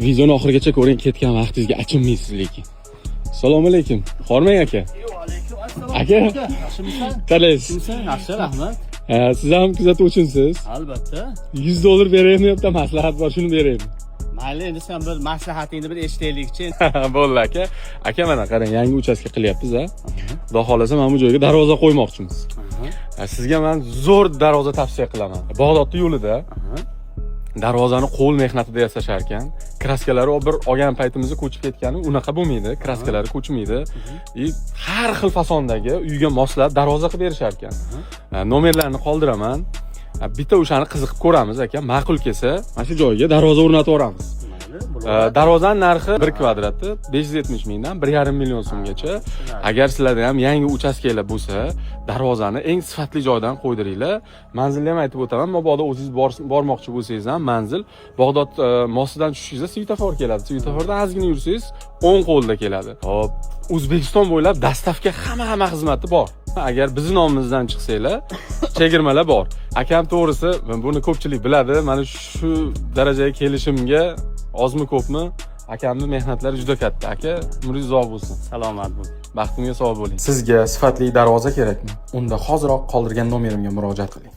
Videoni oxirigacha ko'ring, ketgan vaqtingizga achinmaysiz lekin. Assalomu alaykum. Xormang aka. Alaykum assalom. Aka. Yaxshimisan? Qalaysiz? Yaxshi, rahmat. Siz ham kuzatuvchimsiz. Albatta. $100 beraymi yo'qda maslahat bor, shuni beraymi? Mayli, endi sen bir maslahatingni bir eshitaylik-chi. Bo'ldi aka. Aka mana qarang, yangi uchastka qilyapmiz a. Xudo xolasa mana bu joyga darvoza qo'ymoqchimiz. Sizga men zo'r darvoza tavsiya qilaman. Bag'dodning yo'lida darvozani qo'l mehnatida yasashar ekan. Kraskalari bir olgan paytimizda ko'chib ketgani, unaqa bo'lmaydi. Kraskalari ko'chmaydi. Har xil fasondagi uyga moslab darvoza qilib berishar ekan. Nomerlarni qoldiraman. Bitta o'shani qiziqib ko'ramiz aka. Ma'qul kelsa, mana shu joyga darvoza o'rnatib yuboramiz. Darvozaning narxi 1 kvadrati 570 mingdan 1,5 million so'mgacha. Agar sizlarda ham yangi uchastkalar bo'lsa, darvozani eng sifatli joydan qo'ydiringlar. Manzilni ham aytib o'taman. Mabodo o'zingiz bormoqchi bo'lsangiz ham manzil Bag'dod mostidan tushishingizda svetofor keladi. Svetofordan ozgina yursangiz o'ng qo'lda keladi. Hop, O'zbekiston bo'ylab dastavka hamma xizmati bor. Agar bizning nomimizdan chiqsanglar, chegirmalar bor. Akam to'g'risi, buni ko'pchilik biladi. Mana shu darajaga kelishimga ozmi ko'pmi akamning mehnatlari juda katta. Aka, umringiz uzoq bo'lsin. Salomat bo'ling. Baxtimga sog' bo'ling. Sizga sifatli darvoza kerakmi? Unda hoziroq qoldirgan nomerimga murojaat qiling.